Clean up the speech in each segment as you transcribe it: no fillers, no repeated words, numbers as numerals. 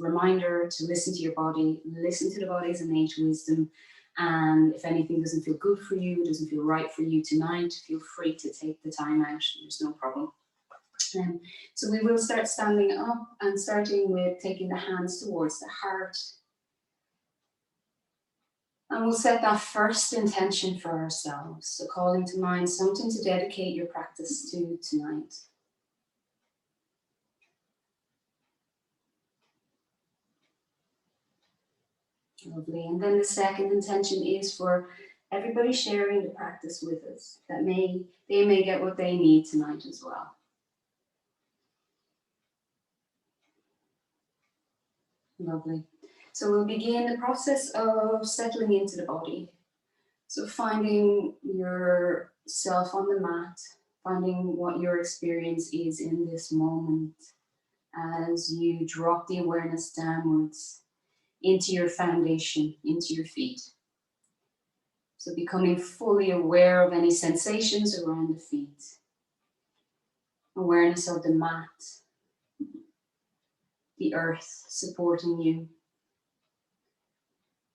reminder to listen to your body, listen to the body's innate wisdom. And if anything doesn't feel good for you, doesn't feel right for you tonight, feel free to take the time out. There's no problem. So we will start standing up and starting with taking the hands towards the heart. And we'll set that first intention for ourselves. So calling to mind something to dedicate your practice to tonight. Lovely. And then the second intention is for everybody sharing the practice with us, that they may get what they need tonight as well. Lovely. So we'll begin the process of settling into the body. So finding yourself on the mat, finding what your experience is in this moment as you drop the awareness downwards into your foundation, into your feet. So becoming fully aware of any sensations around the feet. Awareness of the mat, the earth supporting you.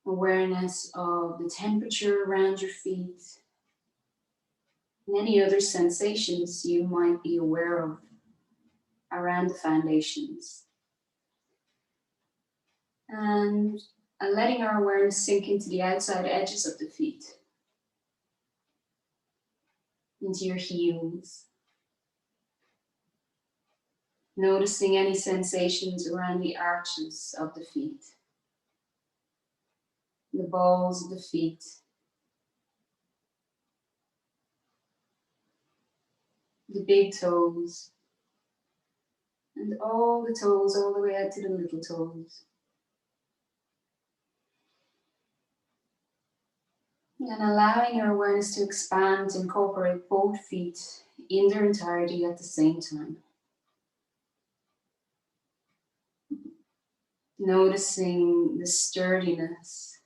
Awareness of the temperature around your feet. And any other sensations you might be aware of around the foundations. And letting our awareness sink into the outside edges of the feet. Into your heels. Noticing any sensations around the arches of the feet. The balls of the feet. The big toes. And all the toes all the way out to the little toes. And allowing your awareness to expand to incorporate both feet in their entirety at the same time. Noticing the sturdiness,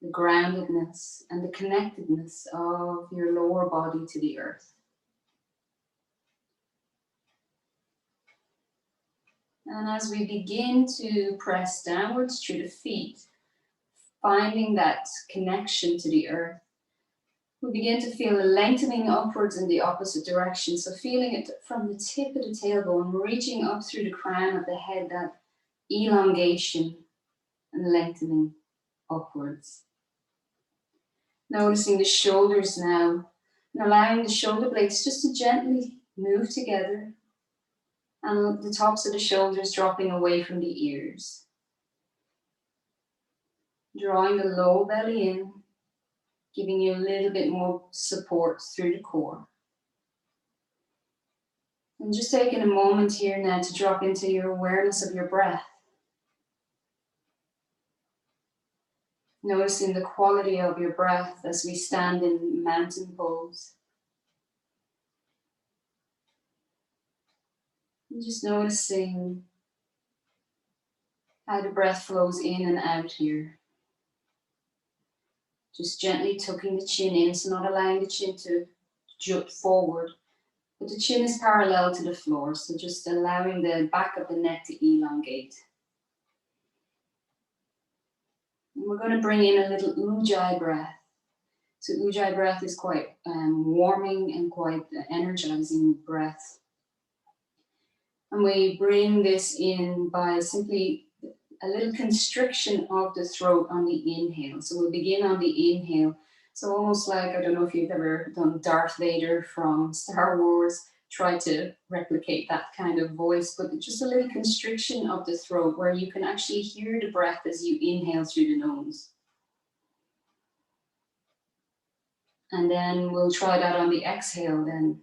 the groundedness, and the connectedness of your lower body to the earth. And as we begin to press downwards through the feet, finding that connection to the earth, we begin to feel a lengthening upwards in the opposite direction. So feeling it from the tip of the tailbone, reaching up through the crown of the head, that elongation and lengthening upwards. Noticing the shoulders now, and allowing the shoulder blades just to gently move together, and the tops of the shoulders dropping away from the ears. Drawing the low belly in, giving you a little bit more support through the core. And just taking a moment here now to drop into your awareness of your breath. Noticing the quality of your breath as we stand in mountain pose. And just noticing how the breath flows in and out here. Just gently tucking the chin in, so not allowing the chin to jut forward, but the chin is parallel to the floor, so just allowing the back of the neck to elongate. And we're going to bring in a little ujjayi breath. So ujjayi breath is quite warming and quite energizing breath. And we bring this in by simply a little constriction of the throat on the inhale. So we'll begin on the inhale. So almost like, I don't know if you've ever done Darth Vader from Star Wars, try to replicate that kind of voice, but just a little constriction of the throat where you can actually hear the breath as you inhale through the nose. And then we'll try that on the exhale then.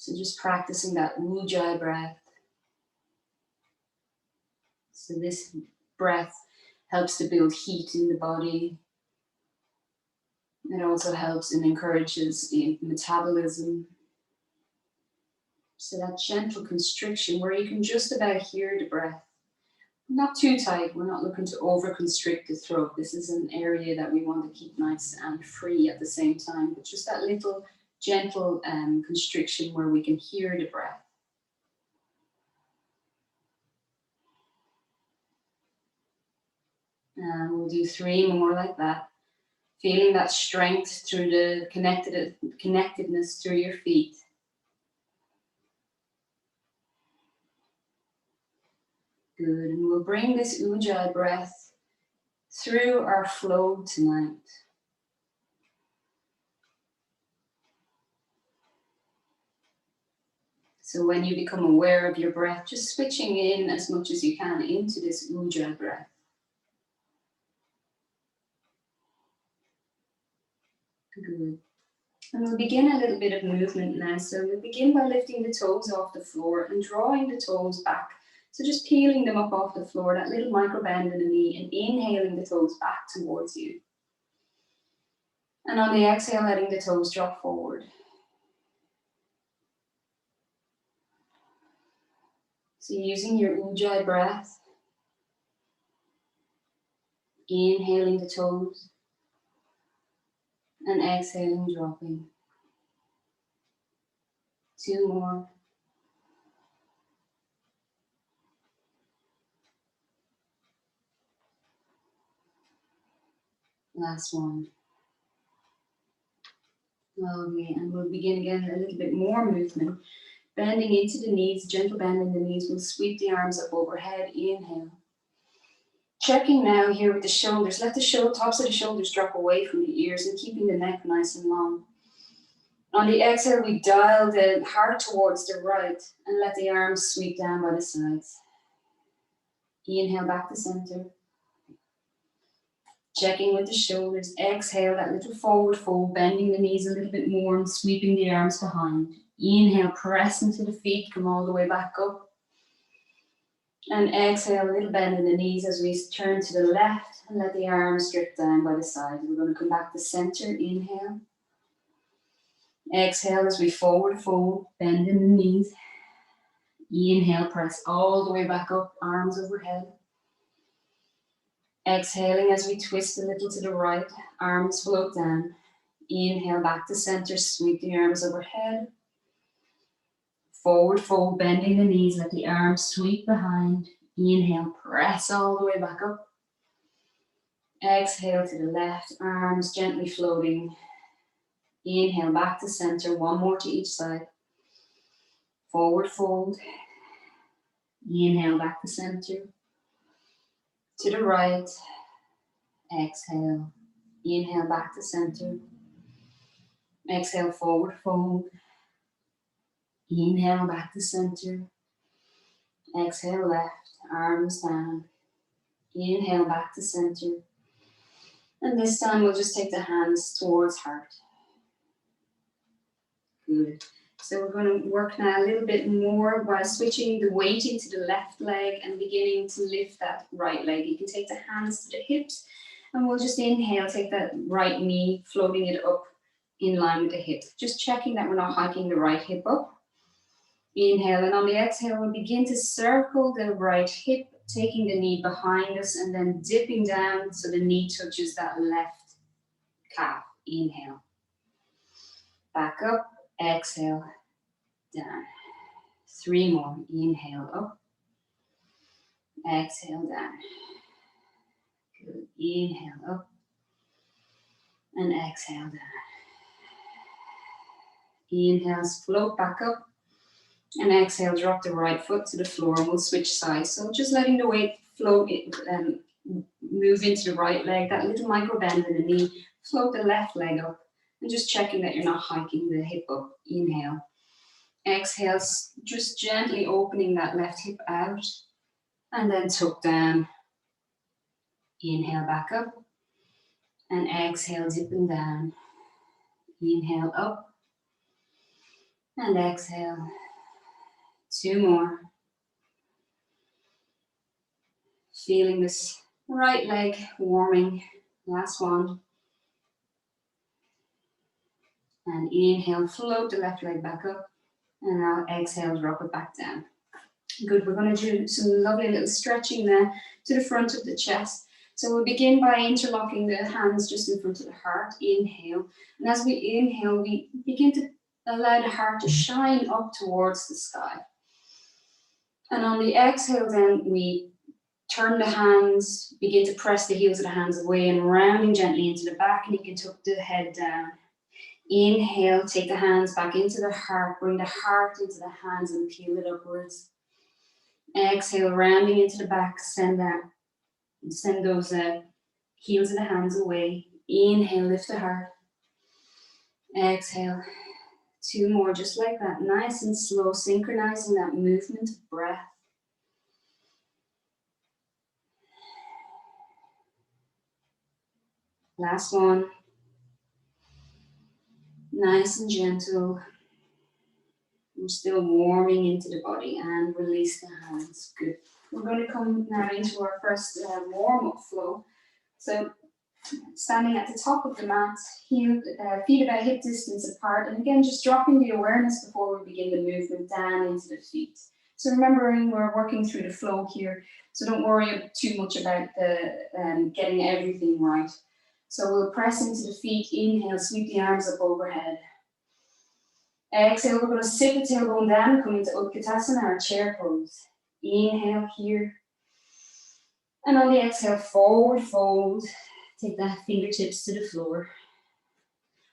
So just practicing that ujjayi breath. So this breath helps to build heat in the body. It also helps and encourages the metabolism. So that gentle constriction where you can just about hear the breath. Not too tight, we're not looking to over constrict the throat. This is an area that we want to keep nice and free at the same time, but just that little gentle constriction where we can hear the breath. And we'll do 3 more like that. Feeling that strength through the connectedness through your feet. Good, and we'll bring this Ujjayi breath through our flow tonight. So when you become aware of your breath, just switching in as much as you can into this Ujjayi breath. Good. And we'll begin a little bit of movement now. So we'll begin by lifting the toes off the floor and drawing the toes back. So just peeling them up off the floor, that little micro bend in the knee, and inhaling the toes back towards you. And on the exhale, letting the toes drop forward. So using your Ujjayi breath, inhaling the toes, and exhaling, dropping. 2 more. Last one. Okay, and we'll begin again a little bit more movement. Bending into the knees, gentle bend in the knees. We'll sweep the arms up overhead. Inhale. Checking now here with the shoulders. Let the tops of the shoulders drop away from the ears and keeping the neck nice and long. On the exhale, we dial the heart towards the right and let the arms sweep down by the sides. Inhale back to center. Checking with the shoulders. Exhale, that little forward fold, bending the knees a little bit more and sweeping the arms behind. Inhale, press into the feet, come all the way back up. And exhale, a little bend in the knees as we turn to the left and let the arms drift down by the side. We're going to come back to center. Inhale. Exhale as we forward fold, bend in the knees. Inhale, press all the way back up, arms overhead. Exhaling as we twist a little to the right, arms float down. Inhale, back to center, sweep the arms overhead. Forward fold, bending the knees, let the arms sweep behind. Inhale, press all the way back up. Exhale to the left, arms gently floating. Inhale, back to center, 1 more to each side. Forward fold. Inhale, back to center. To the right. Exhale. Inhale, back to center. Exhale, forward fold. Inhale, back to center. Exhale, left, arms down. Inhale, back to center. And this time we'll just take the hands towards heart. Good. So we're going to work now a little bit more by switching the weight into the left leg and beginning to lift that right leg. You can take the hands to the hips and we'll just inhale, take that right knee, floating it up in line with the hip. Just checking that we're not hiking the right hip up. Inhale, and on the exhale, we'll begin to circle the right hip, taking the knee behind us and then dipping down so the knee touches that left calf. Inhale. Back up, exhale, down. 3 more. Inhale, up. Exhale, down. Good. Inhale, up. And exhale, down. Inhale, float back up. And exhale, drop the right foot to the floor and we'll switch sides. So just letting the weight float, move into the right leg, that little micro bend in the knee, float the left leg up and just checking that you're not hiking the hip up. Inhale. Exhale, just gently opening that left hip out and then tuck down. Inhale, back up and exhale, dipping down. Inhale, up and exhale. 2 more. Feeling this right leg warming. Last one. And inhale, float the left leg back up. And now exhale, drop it back down. Good, we're going to do some lovely little stretching there to the front of the chest. So we'll begin by interlocking the hands just in front of the heart. Inhale. And as we inhale, we begin to allow the heart to shine up towards the sky. And on the exhale, then we turn the hands, begin to press the heels of the hands away and rounding gently into the back, and you can tuck the head down. Inhale, take the hands back into the heart, bring the heart into the hands and peel it upwards. Exhale, rounding into the back, send those heels of the hands away. Inhale, lift the heart. Exhale, 2 more just like that, nice and slow, synchronizing that movement of breath. Last one. Nice and gentle. We're still warming into the body and release the hands. Good. We're going to come now into our first warm-up flow. So standing at the top of the mat, feet about hip distance apart, and again just dropping the awareness before we begin the movement down into the feet. So remembering we're working through the flow here, so don't worry too much about the getting everything right. So we'll press into the feet, inhale, sweep the arms up overhead. Exhale, we're going to sit the tailbone down, come into Utkatasana, our chair pose. Inhale here. And on the exhale, forward fold. Take the fingertips to the floor.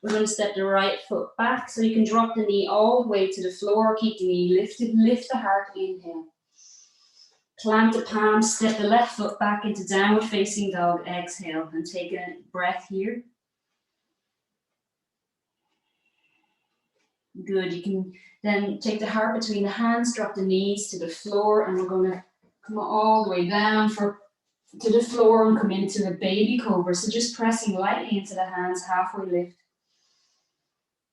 We're going to step the right foot back, so you can drop the knee all the way to the floor. Keep the knee lifted, lift the heart, inhale. Plant the palms, step the left foot back into downward facing dog, exhale, and take a breath here. Good, you can then take the heart between the hands, drop the knees to the floor, and we're going to come all the way down to the floor and come into a baby cobra. So just pressing lightly into the hands, halfway lift.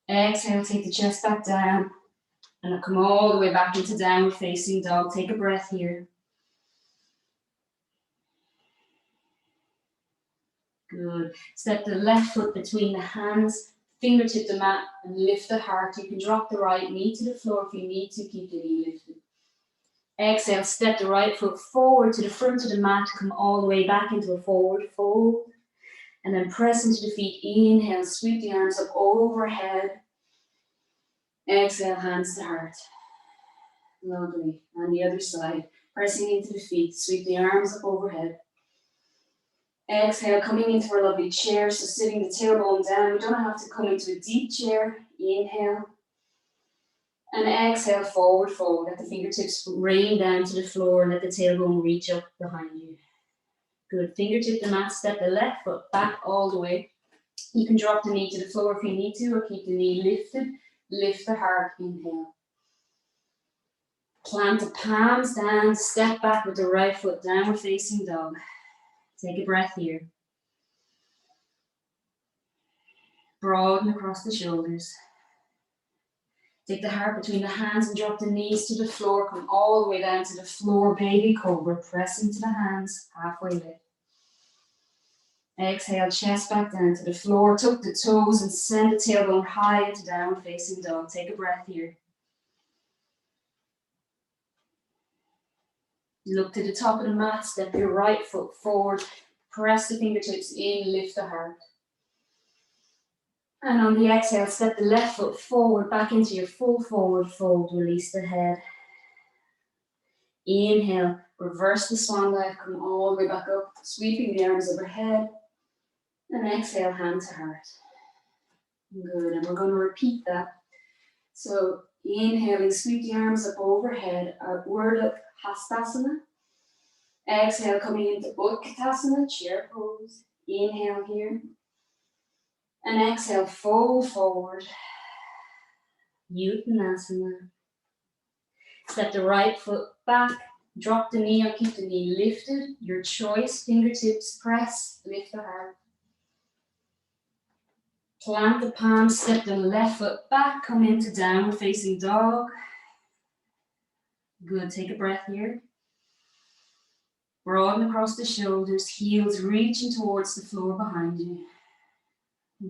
Exhale, take the chest back down, and come all the way back into downward facing dog. Take a breath here. Good. Step the left foot between the hands, fingertip the mat, and lift the heart. You can drop the right knee to the floor if you need to, keep the knee lifted. Exhale, step the right foot forward to the front of the mat, come all the way back into a forward fold, and then press into the feet. Inhale, sweep the arms up overhead. Exhale, hands to heart. Lovely. And the other side, pressing into the feet, sweep the arms up overhead. Exhale, coming into our lovely chair, so sitting the tailbone down. We don't have to come into a deep chair. Inhale. And exhale, forward fold. Let the fingertips rain down to the floor. Let the tailbone reach up behind you. Good. Fingertip the mat, step the left foot back all the way. You can drop the knee to the floor if you need to, or keep the knee lifted. Lift the heart, inhale. Plant the palms down, step back with the right foot, downward facing dog. Take a breath here. Broaden across the shoulders. Take the heart between the hands and drop the knees to the floor. Come all the way down to the floor, baby cobra. Press into the hands, halfway lift. Exhale, chest back down to the floor. Tuck the toes and send the tailbone high into downward facing dog. Take a breath here. Look to the top of the mat, step your right foot forward, press the fingertips in, lift the heart. And on the exhale, step the left foot forward, back into your full forward fold, release the head. Inhale, reverse the swan dive, come all the way back up, sweeping the arms overhead. And exhale, hand to heart. Good, and we're going to repeat that. So inhaling, sweep the arms up overhead, Urdhva Hastasana. Exhale, coming into Utkatasana, chair pose. Inhale here. And exhale, fold forward. Uttanasana. Step the right foot back, drop the knee or keep the knee lifted. Your choice, fingertips press, lift the heart. Plant the palms, step the left foot back, come into downward facing dog. Good, take a breath here. Broaden across the shoulders, heels reaching towards the floor behind you.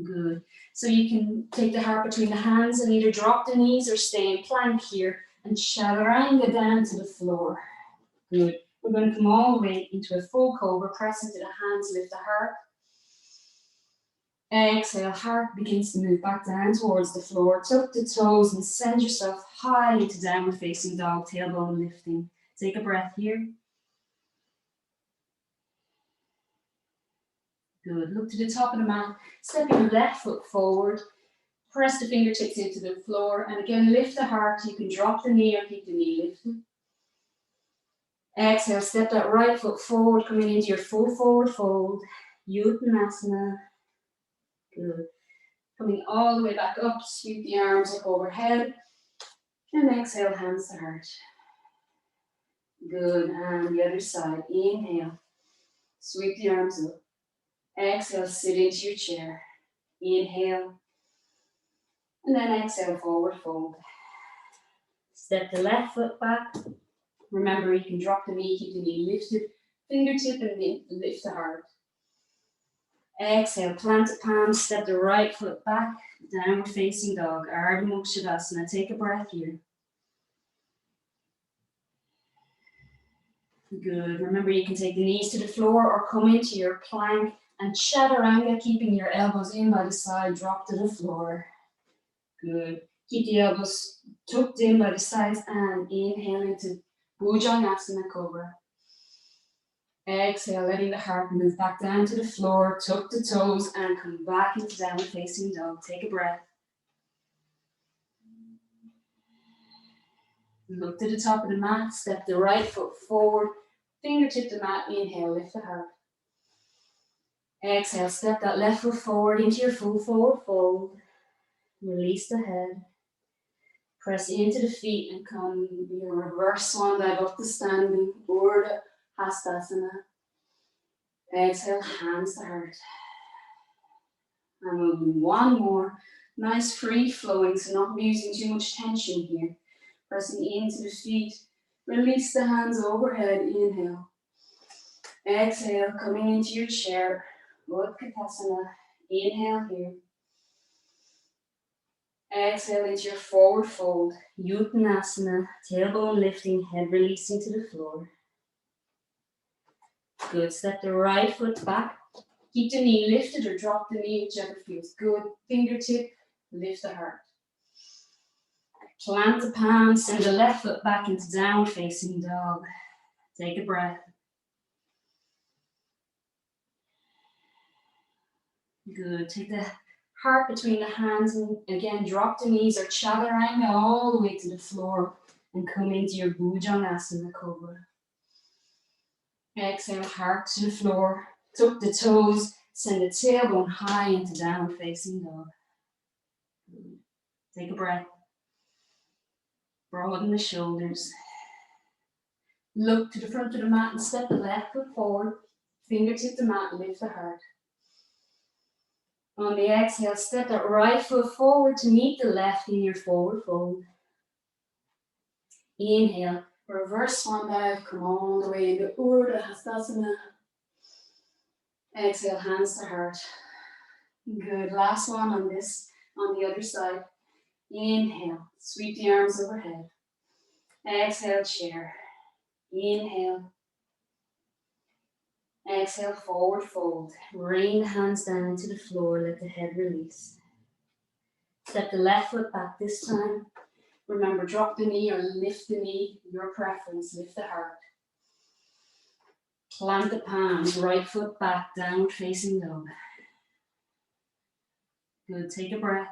Good. So you can take the heart between the hands and either drop the knees or stay in plank here and chaturanga down to the floor. Good. We're going to come all the way into a full cobra, press into the hands, lift the heart. Exhale, heart begins to move back down towards the floor. Tuck the toes and send yourself high into downward facing dog, tailbone lifting. Take a breath here. Good. Look to the top of the mat. Step your left foot forward. Press the fingertips into the floor. And again, lift the heart. You can drop the knee or keep the knee lifted. Exhale, step that right foot forward, coming into your full forward fold. Uttanasana. Good. Coming all the way back up, sweep the arms up overhead. And exhale, hands to heart. Good. And the other side. Inhale. Sweep the arms up. Exhale, sit into your chair. Inhale. And then exhale, forward fold. Step the left foot back. Remember, you can drop the knee, keep the knee lifted. Fingertip and lift the heart. Exhale, plant the palms, step the right foot back. Downward facing dog, Ardha Mukshadasana. Take a breath here. Good. Remember, you can take the knees to the floor or come into your plank and chaturanga, keeping your elbows in by the side. Drop to the floor. Good. Keep the elbows tucked in by the sides and inhale into Bhujangasana Cobra. Exhale, letting the heart move back down to the floor. Tuck the toes and come back into downward facing dog. Take a breath. Look to the top of the mat. Step the right foot forward. Fingertip the mat. Inhale, lift the heart. Exhale, step that left foot forward into your full forward fold. Release the head. Press into the feet and come your reverse swan dive up to standing. Urdhva Hastasana. Exhale, hands to heart. And we'll do one more. Nice free flowing, so not using too much tension here. Pressing into the feet. Release the hands overhead. Inhale. Exhale, coming into your chair. Utkatasana. Inhale here. Exhale into your forward fold. Uttanasana. Tailbone lifting, head releasing to the floor. Good. Step the right foot back. Keep the knee lifted or drop the knee, whichever feels good. Fingertip, lift the heart. Plant the palms, send the left foot back into downward facing dog. Take a breath. Good. Take the heart between the hands and again drop the knees or chaturanga all the way to the floor and come into your Bhujangasana Cobra. Exhale, heart to the floor. Tuck the toes, send the tailbone high into downward facing dog. Take a breath. Broaden the shoulders. Look to the front of the mat and step the left foot forward. Fingertip the mat, lift the heart. On the exhale, step that right foot forward to meet the left in your forward fold. Inhale, reverse swan dive, come all the way into Urdhva Hastasana. Exhale, hands to heart. Good, last one on the other side. Inhale, sweep the arms overhead. Exhale, chair. Inhale. Exhale, forward fold. Rain the hands down to the floor, let the head release. Step the left foot back this time. Remember, drop the knee or lift the knee, your preference, lift the heart. Plant the palms, right foot back, downward facing dog. Good, take a breath.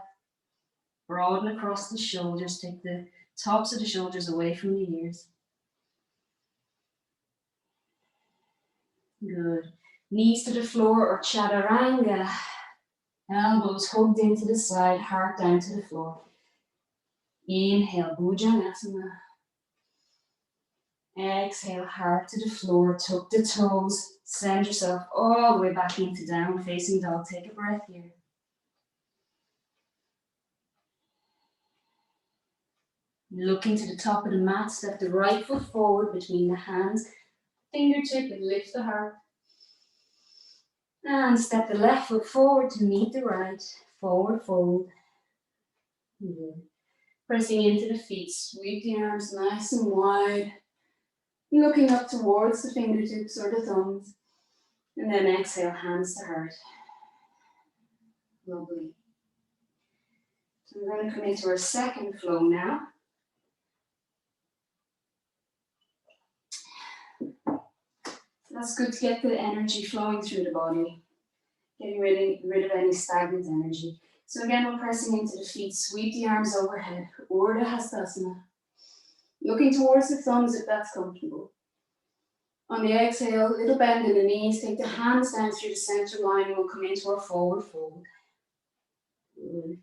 Broaden across the shoulders, take the tops of the shoulders away from the ears. Good. Knees to the floor or chaturanga. Elbows hugged into the side, heart down to the floor. Inhale, Bhujangasana. Exhale, heart to the floor, tuck the toes, send yourself all the way back into downward facing dog. Take a breath here. Looking to the top of the mat, step the right foot forward between the hands, fingertip and lift the heart. And step the left foot forward to meet the right, forward fold. Good. Pressing into the feet, sweep the arms nice and wide. Looking up towards the fingertips or the thumbs. And then exhale, hands to heart. Lovely. So we're going to come into our second flow now. That's good to get the energy flowing through the body, getting rid of any stagnant energy. So again, we're pressing into the feet, sweep the arms overhead, Urdhva Hastasana. Looking towards the thumbs if that's comfortable. On the exhale, a little bend in the knees, take the hands down through the center line and we'll come into our forward fold. Good.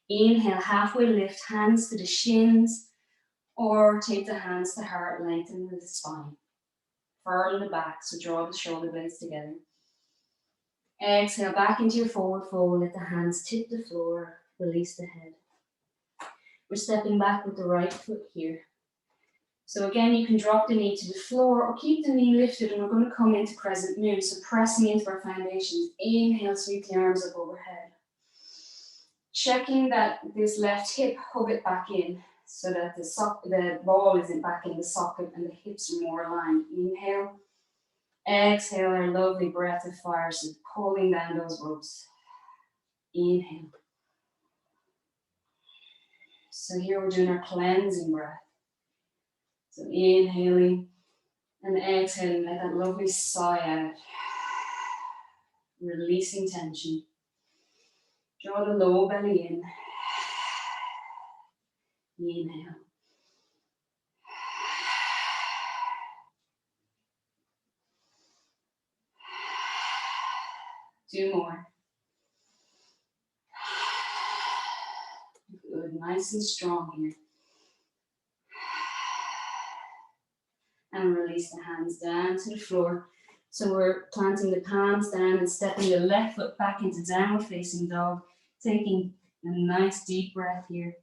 Inhale, halfway lift, hands to the shins, or take the hands to heart, lengthen the spine. Furrow the back, so draw the shoulder blades together. Exhale, back into your forward fold, let the hands tip the floor, release the head. We're stepping back with the right foot here. So again, you can drop the knee to the floor or keep the knee lifted, and we're going to come into crescent moon, so pressing into our foundations. Inhale, sweep the arms up overhead. Checking that this left hip, hug it back in so that the ball isn't back in the socket and the hips are more aligned. Inhale. Exhale, our lovely breath of fire, so pulling down those ropes. Inhale. So here we're doing our cleansing breath. So inhaling and exhaling, let that lovely sigh out. Releasing tension. Draw the lower belly in. Inhale. Two more. Good, nice and strong here. And release the hands down to the floor. So we're planting the palms down and stepping the left foot back into downward facing dog. Taking a nice deep breath here.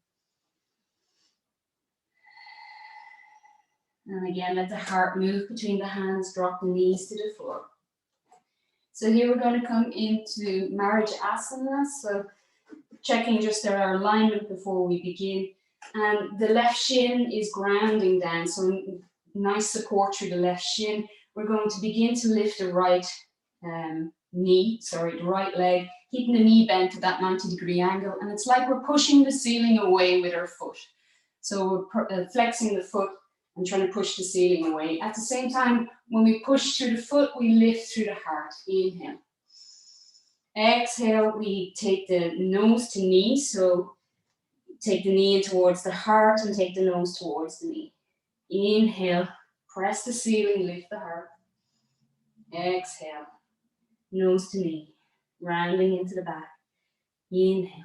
And again, let the heart move between the hands, drop the knees to the floor. So here we're going to come into Marriage Asana. So checking just our alignment before we begin. And the left shin is grounding down, so nice support through the left shin. We're going to begin to lift the right the right leg, keeping the knee bent to that 90-degree angle. And it's like we're pushing the ceiling away with our foot. So we're flexing the foot and trying to push the ceiling away. At the same time, when we push through the foot, we lift through the heart. Inhale. Exhale, we take the nose to knee. So take the knee in towards the heart and take the nose towards the knee. Inhale, press the ceiling, lift the heart. Exhale, nose to knee, rounding into the back. Inhale.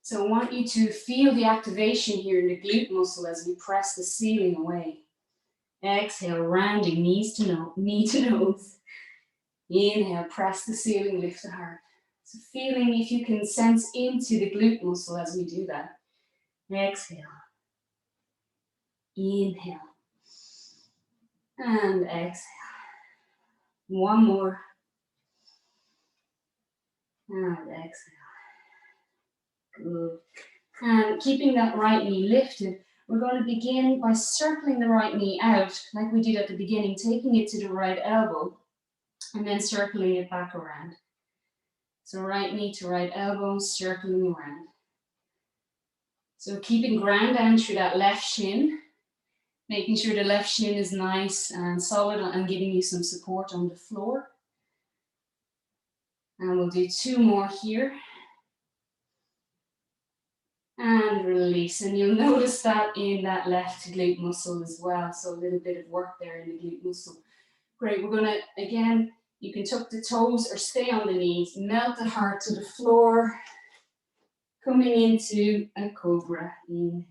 So I want you to feel the activation here in the glute muscle as we press the ceiling away. Exhale, rounding knee to nose. Inhale, press the ceiling, lift the heart. So feeling if you can sense into the glute muscle as we do that. Exhale. Inhale. And exhale. One more. And exhale. Good. And keeping that right knee lifted, we're going to begin by circling the right knee out, like we did at the beginning, taking it to the right elbow, and then circling it back around. So right knee to right elbow, circling around. So keeping ground down through that left shin, making sure the left shin is nice and solid and giving you some support on the floor. And we'll do two more here. And release. And you'll notice that in that left glute muscle as well. So a little bit of work there in the glute muscle. Great. We're going to, again, you can tuck the toes or stay on the knees. Melt the heart to the floor. Coming into a cobra. Inhale.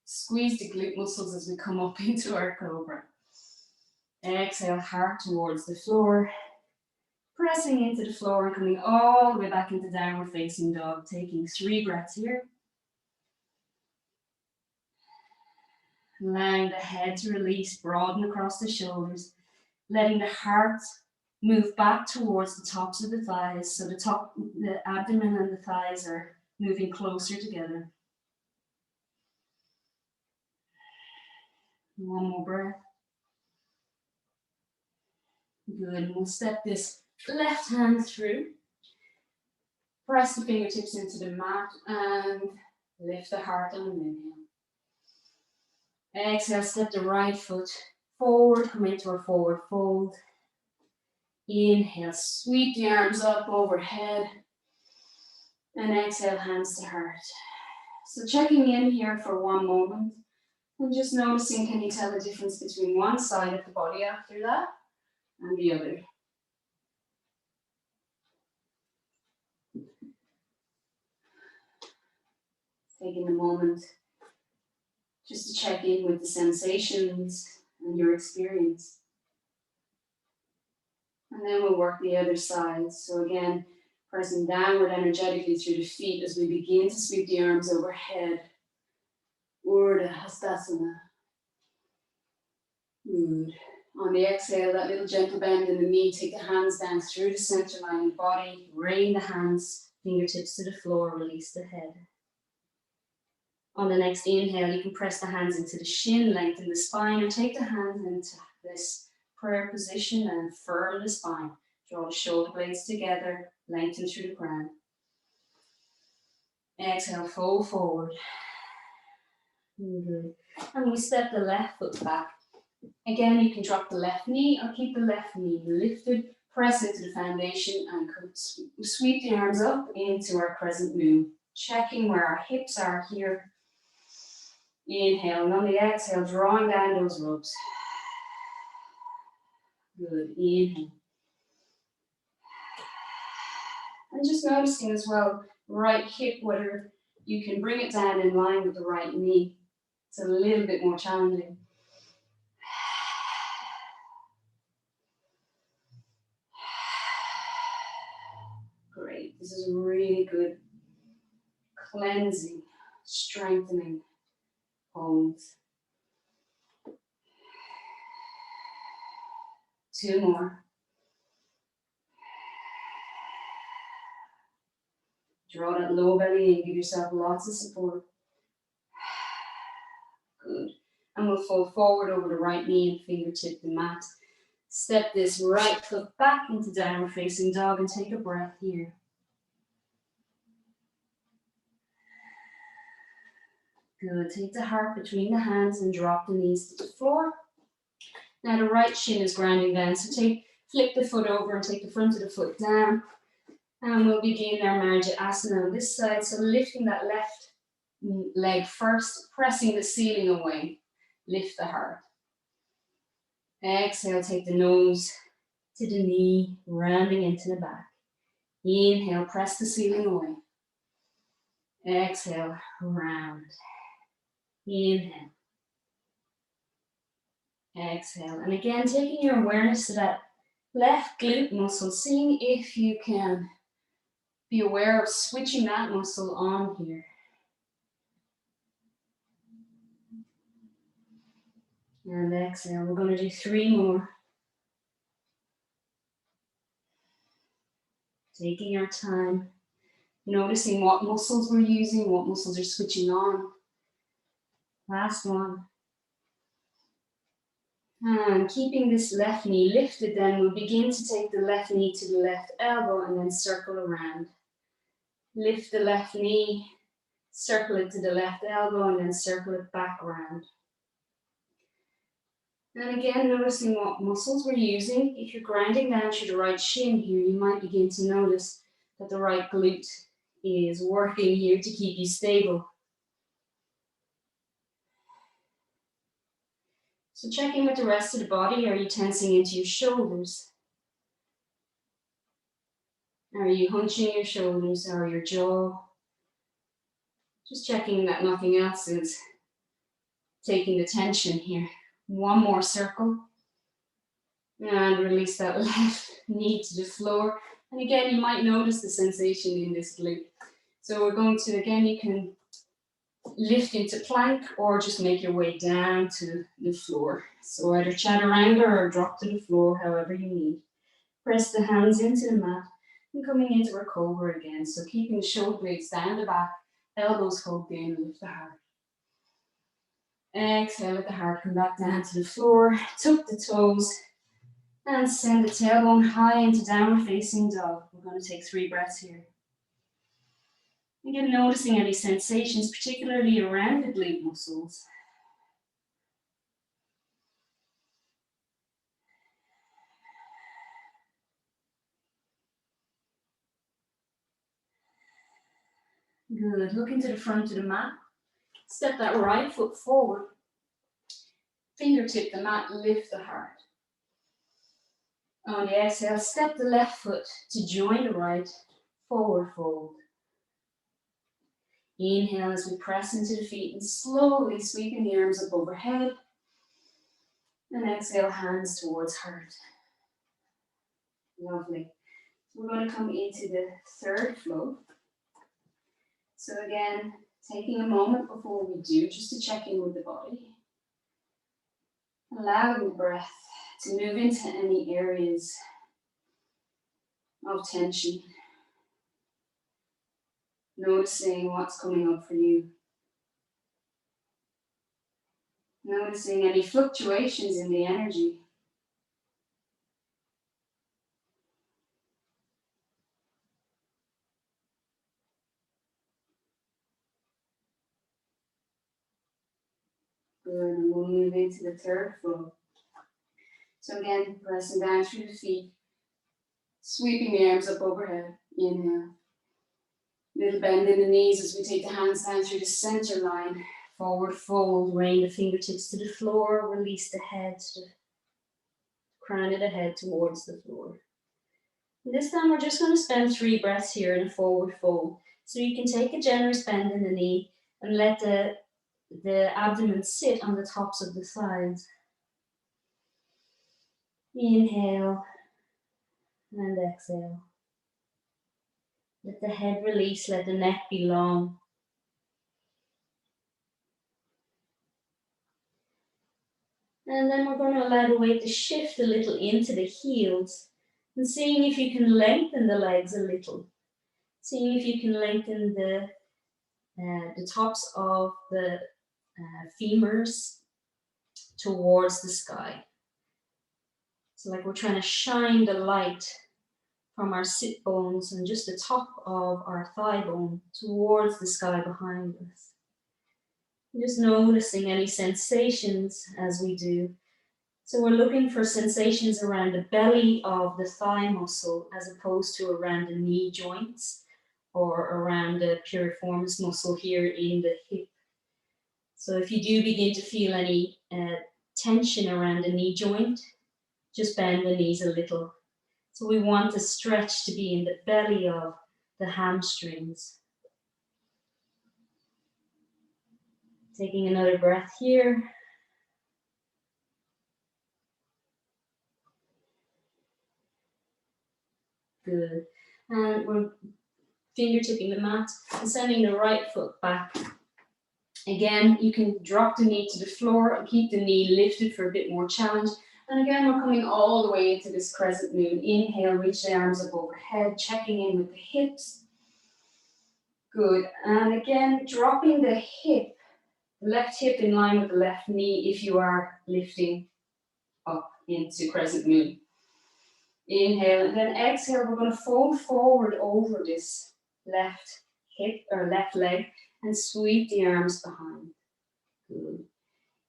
Squeeze the glute muscles as we come up into our cobra. Exhale, heart towards the floor. Pressing into the floor and coming all the way back into downward facing dog. Taking 3 breaths here. Allowing the head to release, broaden across the shoulders. Letting the heart move back towards the tops of the thighs. So the abdomen and the thighs are moving closer together. One more breath. Good. We'll step this left hand through. Press the fingertips into the mat and lift the heart on an inhale. Exhale, step the right foot forward, come into our forward fold. Inhale, sweep the arms up overhead. And exhale, hands to heart. So checking in here for one moment. And just noticing, can you tell the difference between one side of the body after that and the other? Taking a moment just to check in with the sensations and your experience. And then we'll work the other side. So again, pressing downward energetically through the feet as we begin to sweep the arms overhead. Urdhva Hastasana. Good. On the exhale, that little gentle bend in the knee, take the hands down through the center line of the body, rain the hands, fingertips to the floor, release the head. On the next inhale, you can press the hands into the shin, lengthen the spine, or take the hands into this prayer position and firm the spine. Draw the shoulder blades together, lengthen through the crown. Exhale, fold forward. Good. And we step the left foot back. Again, you can drop the left knee or keep the left knee lifted, press into the foundation and sweep the arms up into our crescent moon. Checking where our hips are here. Inhale, and on the exhale, drawing down those ribs. Good, inhale. And just noticing as well, right hip, whether you can bring it down in line with the right knee. It's a little bit more challenging. Great, this is really good. Cleansing, strengthening holds. 2 more. Draw that low belly in, give yourself lots of support. Good. And we'll fold forward over the right knee and fingertip the mat. Step this right foot back into downward facing dog and take a breath here. Good. Take the heart between the hands and drop the knees to the floor. Now the right shin is grounding down, so flip the foot over and take the front of the foot down. And we'll begin our Marjasana on this side. So lifting that left leg first, pressing the ceiling away. Lift the heart. Exhale, take the nose to the knee, rounding into the back. Inhale, press the ceiling away. Exhale, round. Inhale. Exhale. And again, taking your awareness to that left glute muscle, seeing if you can be aware of switching that muscle on here. And exhale. We're going to do 3 more. Taking our time, noticing what muscles we're using, what muscles are switching on. Last one. And keeping this left knee lifted, then we'll begin to take the left knee to the left elbow and then circle around. Lift the left knee, circle it to the left elbow and then circle it back around. And again, noticing what muscles we're using. If you're grinding down through the right shin here, you might begin to notice that the right glute is working here to keep you stable. So checking with the rest of the body, are you tensing into your shoulders? Are you hunching your shoulders or your jaw? Just checking that nothing else is taking the tension here. 1 more circle. And release that left knee to the floor. And again, you might notice the sensation in this glute. So we're going to, again, you can lift into plank or just make your way down to the floor. So either chaturanga or drop to the floor, however you need. Press the hands into the mat and coming into our cobra again. So keeping the shoulder blades down the back, elbows hugged in, lift the heart. Exhale, let the heart come back down to the floor. Tuck the toes. And send the tailbone high into downward facing dog. We're going to take 3 breaths here. Again, noticing any sensations, particularly around the glute muscles. Good. Look into the front of the mat. Step that right foot forward. Fingertip the mat, lift the heart. On the exhale, step the left foot to join the right, forward fold. Inhale as we press into the feet and slowly sweeping the arms up overhead. And exhale, hands towards heart. Lovely. We're going to come into the third flow. So again, taking a moment before we do, just to check in with the body. Allowing the breath to move into any areas of tension. Noticing what's coming up for you. Noticing any fluctuations in the energy. Good, and we'll move into the third flow. So again, pressing down through the feet, sweeping the arms up overhead. Inhale. Little bend in the knees as we take the hands down through the center line. Forward fold, rain the fingertips to the floor, release the head to the crown of the head towards the floor. And this time we're just going to spend 3 breaths here in a forward fold. So you can take a generous bend in the knee and let the abdomen sit on the tops of the sides. Inhale and exhale. Let the head release, let the neck be long. And then we're going to allow the weight to shift a little into the heels and seeing if you can lengthen the legs a little. Seeing if you can lengthen the tops of the femurs towards the sky. So like we're trying to shine the light from our sit bones and just the top of our thigh bone towards the sky behind us. Just noticing any sensations as we do. So we're looking for sensations around the belly of the thigh muscle as opposed to around the knee joints or around the piriformis muscle here in the hip. So if you do begin to feel any tension around the knee joint, just bend the knees a little. So we want the stretch to be in the belly of the hamstrings. Taking another breath here. Good. And we're fingertipping the mat and sending the right foot back. Again, you can drop the knee to the floor and keep the knee lifted for a bit more challenge. And again, we're coming all the way into this crescent moon. Inhale, reach the arms up overhead, checking in with the hips. Good. And again, dropping the hip, the left hip in line with the left knee if you are lifting up into crescent moon. Inhale, and then exhale, we're going to fold forward over this left hip or left leg and sweep the arms behind. Good.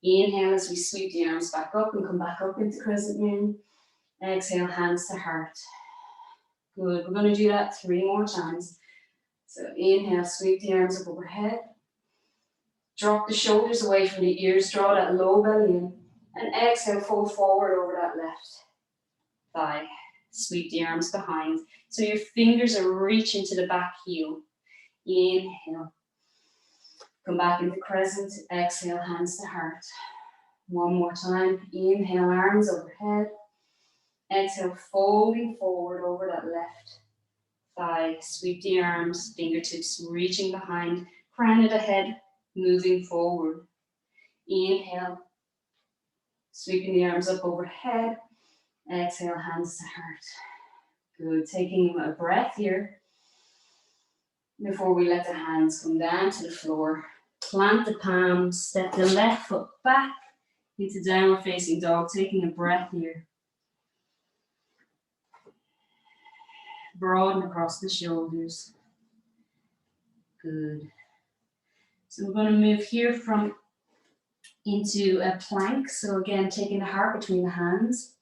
Inhale as we sweep the arms back up and come back up into crescent moon. Exhale, hands to heart. Good. We're going to do that 3 more times. So inhale, sweep the arms up overhead. Drop the shoulders away from the ears, draw that low belly in. And exhale, fold forward over that left thigh. Sweep the arms behind. So your fingers are reaching to the back heel. Inhale. Come back into crescent. Exhale, hands to heart. 1 more time. Inhale, arms overhead. Exhale, folding forward over that left thigh. Sweep the arms, fingertips reaching behind. Crown of the head, moving forward. Inhale. Sweeping the arms up overhead. Exhale, hands to heart. Good. Taking a breath here before we let the hands come down to the floor. Plant the palms, step the left foot back into downward facing dog, taking a breath here. broaden across the shoulders. Good. So we're going to move here from into a plank. So again, taking the heart between the hands.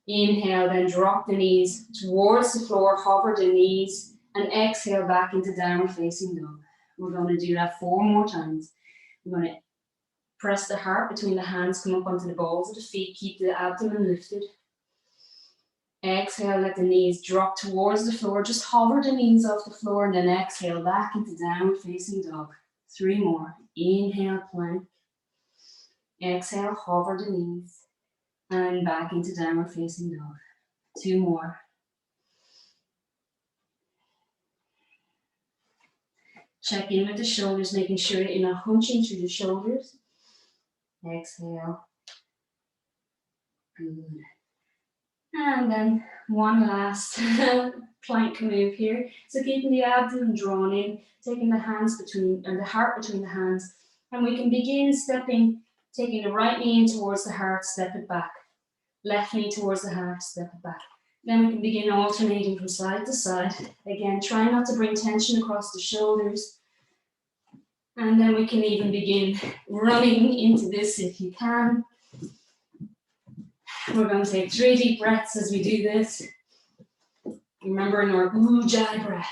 Inhale, then drop the knees towards the floor, hover the knees, and exhale back into downward facing dog. We're going to do that 4 more times. We're going to press the heart between the hands, come up onto the balls of the feet, keep the abdomen lifted. Exhale, let the knees drop towards the floor, just hover the knees off the floor, and then exhale back into downward facing dog. 3 more. Inhale, plank. Exhale, hover the knees, and back into downward facing dog. 2 more. Check in with the shoulders, making sure that you're not hunching through the shoulders. Exhale. Good. And then one last plank move here. So keeping the abdomen drawn in, taking the hands between, and the heart between the hands. And we can begin stepping, taking the right knee in towards the heart, step it back. Left knee towards the heart, step it back. Then we can begin alternating from side to side. Again, try not to bring tension across the shoulders. And then we can even begin running into this if you can. We're going to take 3 deep breaths as we do this. Remembering our ujjayi breath.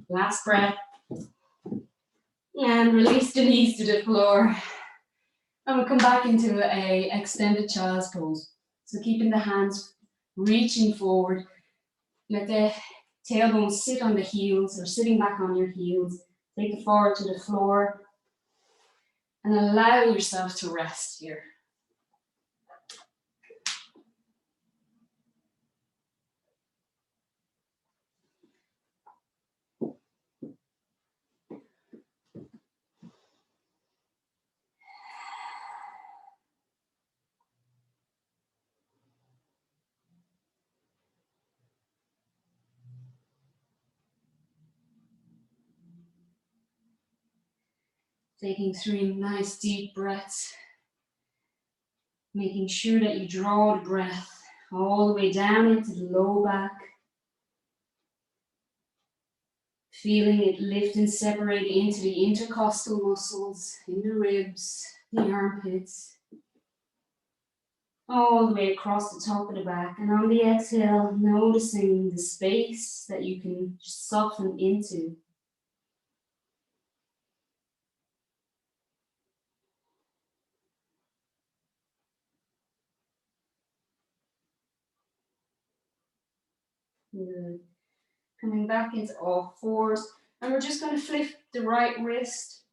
Last breath. And release the knees to the floor. And we'll come back into a extended child's pose. So keeping the hands reaching forward. Let the tailbone sit on the heels or sitting back on your heels. Take the forward to the floor. And allow yourself to rest here. Taking 3 nice deep breaths. Making sure that you draw the breath all the way down into the low back. Feeling it lift and separate into the intercostal muscles, in the ribs, the armpits. All the way across the top of the back. And on the exhale, noticing the space that you can soften into. Good. Coming back into all fours. And we're just going to flip the right wrist.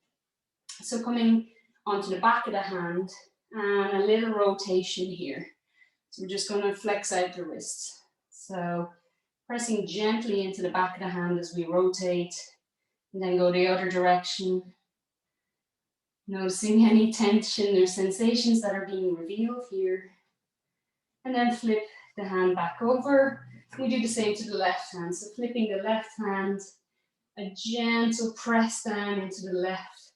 So coming onto the back of the hand and a little rotation here. So we're just going to flex out the wrist. So pressing gently into the back of the hand as we rotate and then go the other direction. Noticing any tension or sensations that are being revealed here. And then flip the hand back over. We do the same to the left hand. So flipping the left hand, a gentle press down into the left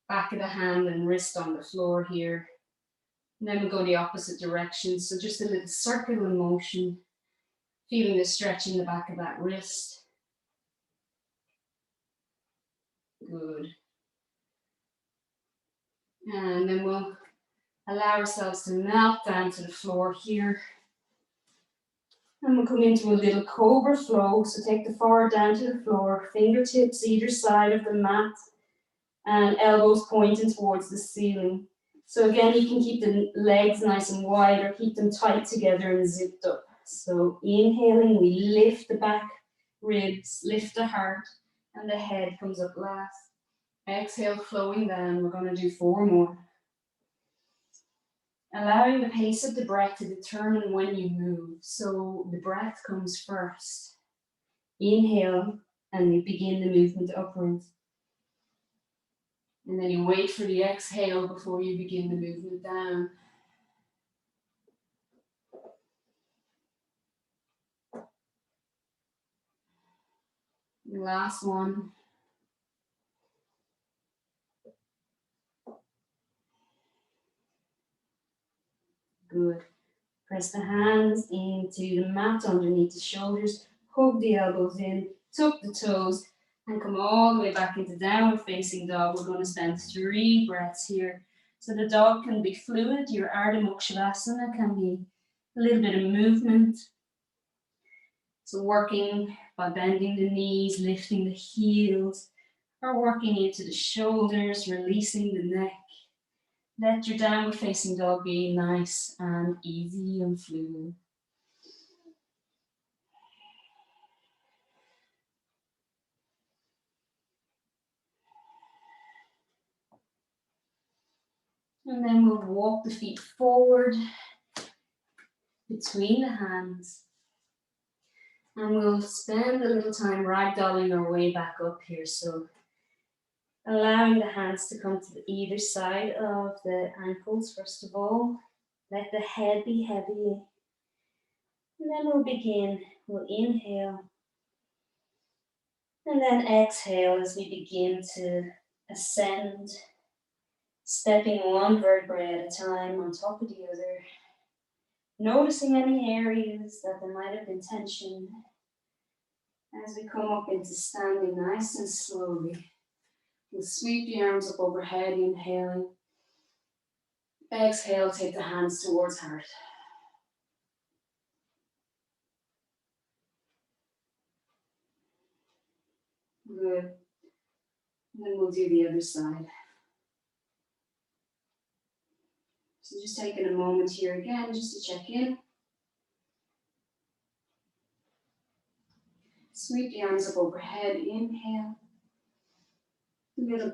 back of the hand and wrist on the floor here. And then we go the opposite direction. So just a little circular motion, feeling the stretch in the back of that wrist. Good. And then we'll allow ourselves to melt down to the floor here. And we'll come into a little cobra flow. So take the forward down to the floor, fingertips either side of the mat, and elbows pointing towards the ceiling. So again, you can keep the legs nice and wide or keep them tight together and zipped up. So inhaling, we lift the back ribs, lift the heart, and the head comes up last. Exhale, flowing down. We're going to do 4 more. Allowing the pace of the breath to determine when you move. So the breath comes first. Inhale, and you begin the movement upwards. And then you wait for the exhale before you begin the movement down. Last one. Good. Press the hands into the mat underneath the shoulders. Hug the elbows in, tuck the toes, and come all the way back into downward facing dog. We're going to spend 3 breaths here. So the dog can be fluid. Your Ardha Mukshasana can be a little bit of movement. So working by bending the knees, lifting the heels, or working into the shoulders, releasing the neck. Let your downward facing dog be nice and easy and fluid. And then we'll walk the feet forward between the hands. And we'll spend a little time ragdolling our way back up here. So allowing the hands to come to either side of the ankles, first of all. Let the head be heavy. And then we'll begin. We'll inhale. And then exhale as we begin to ascend, stepping one vertebrae at a time on top of the other. Noticing any areas that there might have been tension as we come up into standing nice and slowly. We'll sweep the arms up overhead, inhaling. Exhale, take the hands towards heart. Good. And then we'll do the other side. So just taking a moment here again, just to check in. Sweep the arms up overhead, inhale. A little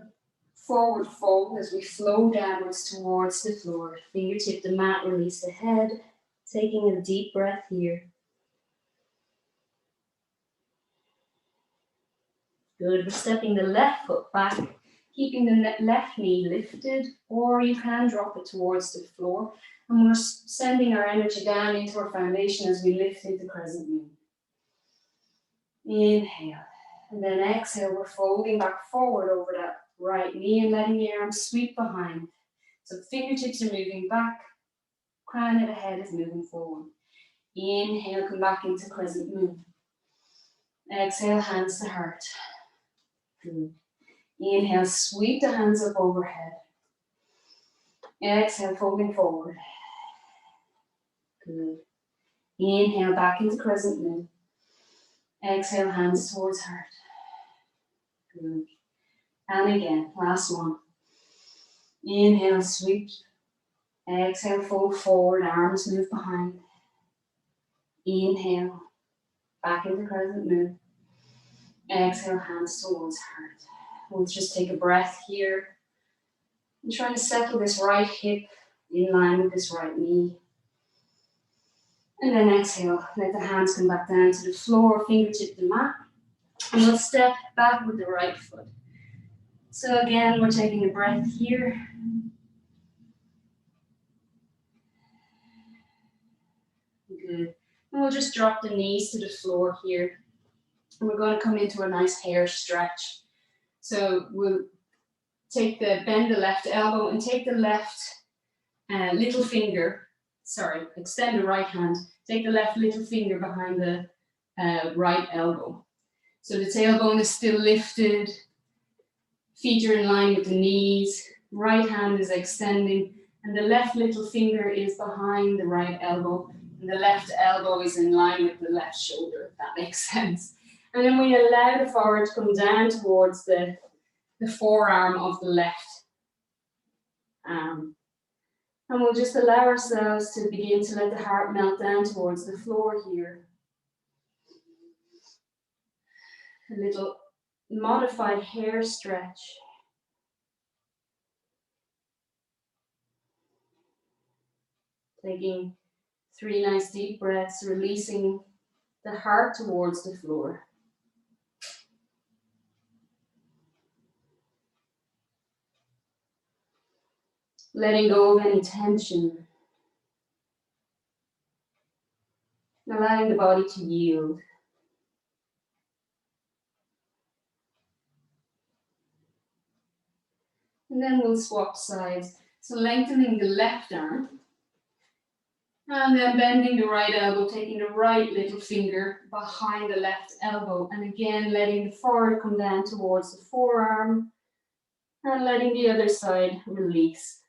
forward fold as we flow downwards towards the floor. Fingertip the mat, release the head. Taking a deep breath here. Good, we're stepping the left foot back, keeping the left knee lifted, or you can drop it towards the floor. And we're sending our energy down into our foundation as we lift into crescent moon. Inhale, and then exhale, we're folding back forward over that right knee and letting the arms sweep behind. So fingertips are moving back, crown of the head is moving forward. Inhale, come back into crescent moon. Exhale, hands to heart. Good. Inhale, sweep the hands up overhead. Exhale, folding forward. Good. Inhale, back into crescent moon. Exhale, hands towards heart. Good. And again, last one. Inhale, sweep. Exhale, fold forward, arms move behind. Inhale, back into crescent moon. Exhale, hands towards heart. We'll just take a breath here. And trying to settle this right hip in line with this right knee. And then exhale, let the hands come back down to the floor, fingertip the mat. And we'll step back with the right foot. So again, we're taking a breath here. Good. And we'll just drop the knees to the floor here. And we're going to come into a nice hair stretch. So we'll bend the left elbow and take the left little finger, extend the right hand, take the left little finger behind the right elbow. So the tailbone is still lifted, feet are in line with the knees, right hand is extending, and the left little finger is behind the right elbow, and the left elbow is in line with the left shoulder, if that makes sense. And then we allow the forehead to come down towards the forearm of the left arm. And we'll just allow ourselves to begin to let the heart melt down towards the floor here. A little modified hair stretch. Taking 3 nice deep breaths, releasing the heart towards the floor. Letting go of any tension. Allowing the body to yield. And then we'll swap sides. So lengthening the left arm. And then bending the right elbow, taking the right little finger behind the left elbow. And again, letting the forehead come down towards the forearm. And letting the other side release.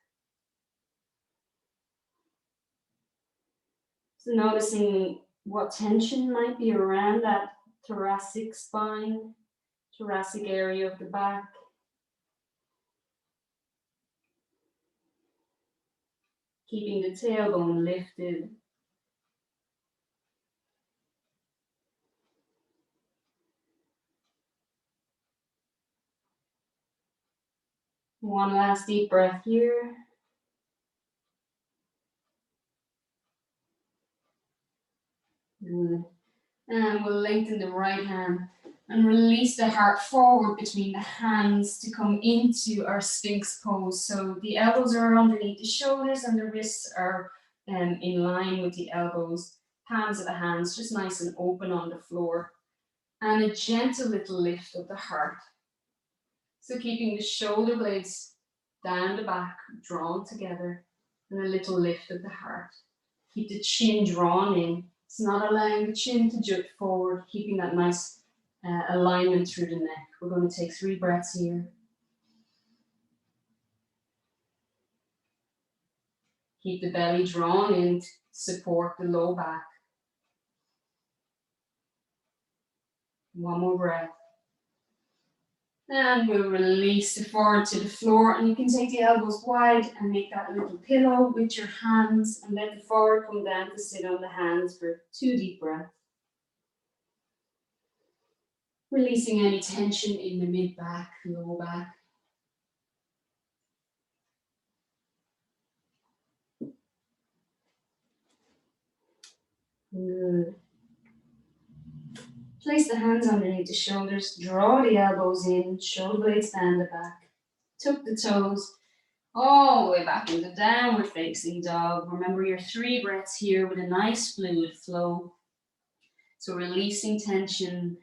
So noticing what tension might be around that thoracic spine, thoracic area of the back. Keeping the tailbone lifted. One last deep breath here. Good. And we'll lengthen the right hand and release the heart forward between the hands to come into our Sphinx pose. So the elbows are underneath the shoulders and the wrists are in line with the elbows. Palms of the hands just nice and open on the floor. And a gentle little lift of the heart. So keeping the shoulder blades down the back, drawn together, and a little lift of the heart. Keep the chin drawn in. It's not allowing the chin to jut forward, keeping that nice alignment through the neck. We're going to take 3 breaths here. Keep the belly drawn in to support the low back. One more breath. And we'll release the forward to the floor, and you can take the elbows wide and make that little pillow with your hands and let the forward come down to sit on the hands for 2 deep breaths. Releasing any tension in the mid back, low back. Good. Place the hands underneath the shoulders, draw the elbows in, shoulder blades down the back. Tuck the toes all the way back into downward facing dog. Remember your 3 breaths here with a nice fluid flow. So releasing tension,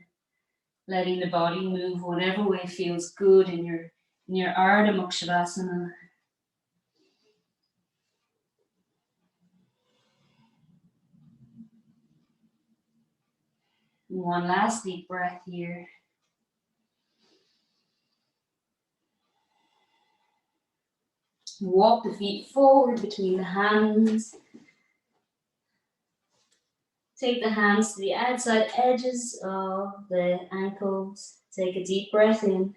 letting the body move whatever way feels good in your Ardha Mukshasana. One last deep breath here. Walk the feet forward between the hands. Take the hands to the outside edges of the ankles. Take a deep breath in.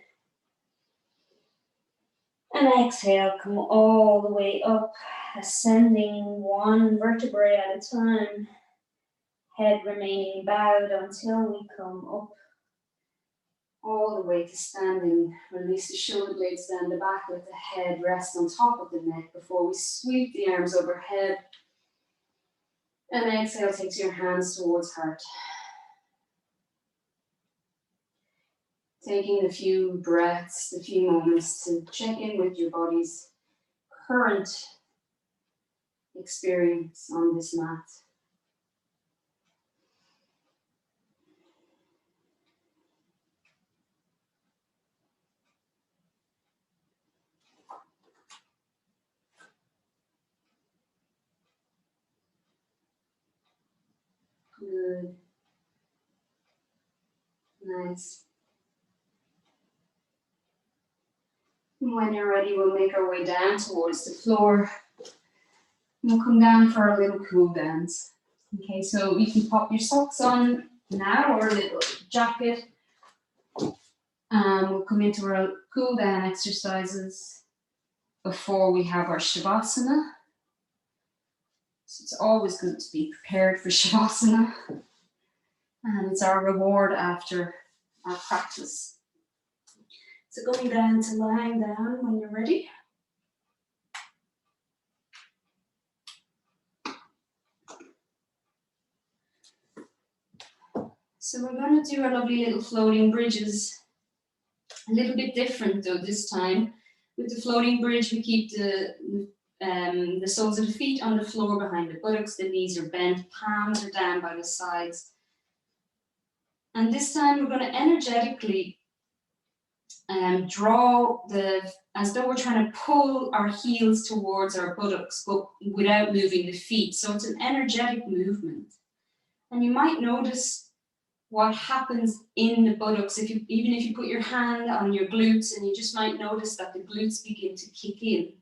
And exhale, come all the way up, ascending 1 vertebrae at a time. Head remaining bowed until we come up all the way to standing. Release the shoulder blades down the back, let the head rest on top of the neck before we sweep the arms overhead. And exhale, takes your hands towards heart. Taking a few breaths, a few moments to check in with your body's current experience on this mat. Good. Nice. And when you're ready, we'll make our way down towards the floor. We'll come down for a little cool dance. Okay, so you can pop your socks on now or a little jacket. We'll come into our cool down exercises before we have our Shavasana. So it's always good to be prepared for Shavasana. And it's our reward after our practice. So going down to lying down when you're ready. So we're going to do our lovely little floating bridges. A little bit different though this time. With the floating bridge, we keep the soles of the feet on the floor behind the buttocks. The knees are bent, palms are down by the sides. And this time we're going to energetically draw as though we're trying to pull our heels towards our buttocks, but without moving the feet. So it's an energetic movement. And you might notice what happens in the buttocks, even if you put your hand on your glutes, and you just might notice that the glutes begin to kick in.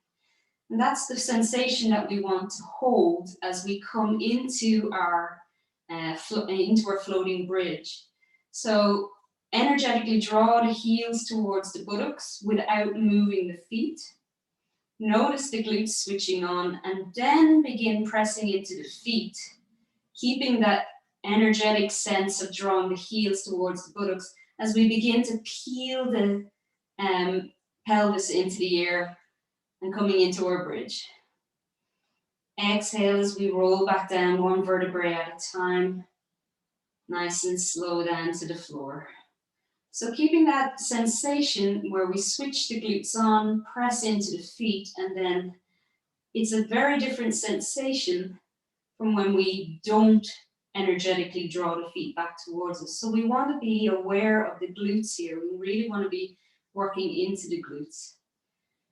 And that's the sensation that we want to hold as we come into our floating bridge. So energetically draw the heels towards the buttocks without moving the feet. Notice the glutes switching on, and then begin pressing into the feet, keeping that energetic sense of drawing the heels towards the buttocks as we begin to peel the pelvis into the air and coming into our bridge. Exhale as we roll back down one vertebrae at a time, nice and slow down to the floor. So keeping that sensation where we switch the glutes on, press into the feet, and then it's a very different sensation from when we don't energetically draw the feet back towards us. So we want to be aware of the glutes here. We really want to be working into the glutes.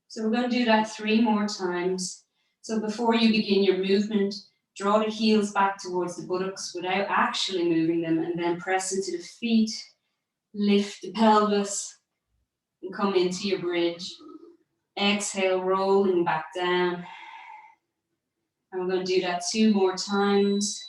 So we're going to do that 3 more times. So before you begin your movement, draw the heels back towards the buttocks without actually moving them, and then press into the feet, lift the pelvis, and come into your bridge. Exhale, rolling back down. And we're going to do that 2 more times.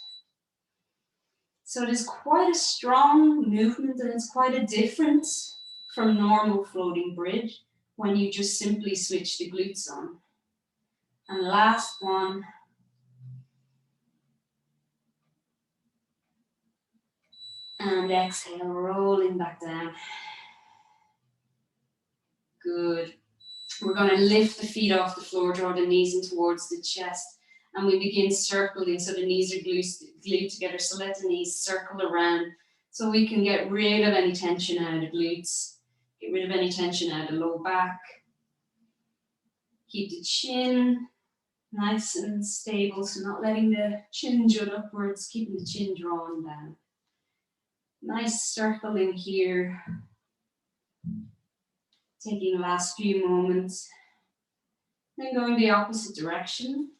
So it is quite a strong movement, and it's quite a difference from normal floating bridge when you just simply switch the glutes on. And last one. And exhale, rolling back down. Good. We're going to lift the feet off the floor, draw the knees in towards the chest, and we begin circling so the knees are glued together. So let the knees circle around so we can get rid of any tension out of the glutes, get rid of any tension out of the low back. Keep the chin nice and stable, so not letting the chin jut upwards, keeping the chin drawn down. Nice circling here. Taking the last few moments. Then going the opposite direction.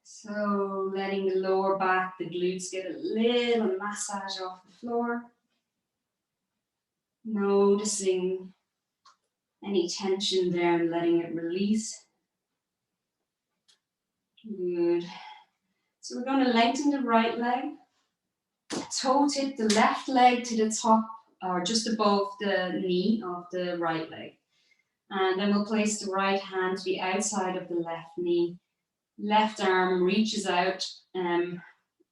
So letting the lower back, the glutes get a little massage off the floor. Noticing any tension there and letting it release. Good. So we're going to lengthen the right leg. Toe tip the left leg to the top or just above the knee of the right leg. And then we'll place the right hand to the outside of the left knee. Left arm reaches out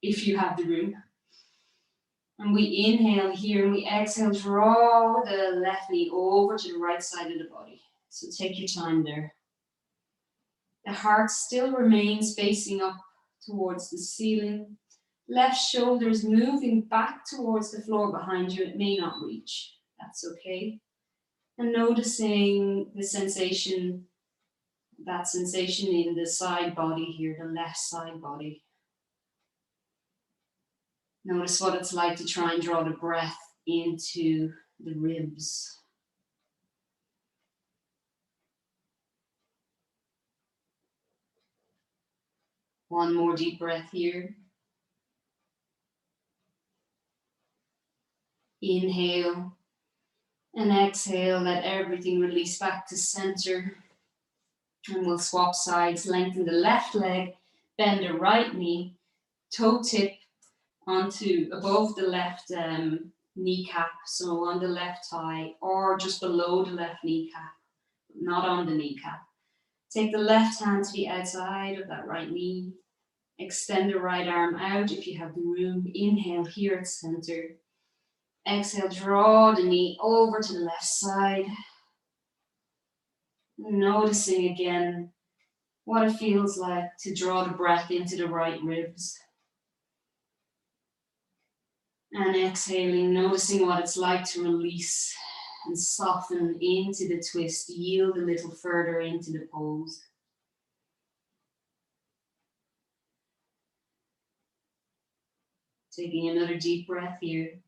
if you have the room. And we inhale here and we exhale, draw the left knee over to the right side of the body. So take your time there. The heart still remains facing up towards the ceiling. Left shoulder is moving back towards the floor behind you. It may not reach. That's okay. And noticing the sensation, that sensation in the side body here, the left side body. Notice what it's like to try and draw the breath into the ribs. One more deep breath here. Inhale and exhale, let everything release back to center. And we'll swap sides, lengthen the left leg, bend the right knee, toe tip onto above the left kneecap, so on the left thigh or just below the left kneecap, not on the kneecap. Take the left hand to the outside of that right knee. Extend the right arm out if you have the room. Inhale here at center. Exhale, draw the knee over to the left side. Noticing again what it feels like to draw the breath into the right ribs. And exhaling, noticing what it's like to release and soften into the twist, yield a little further into the pose. Taking another deep breath here.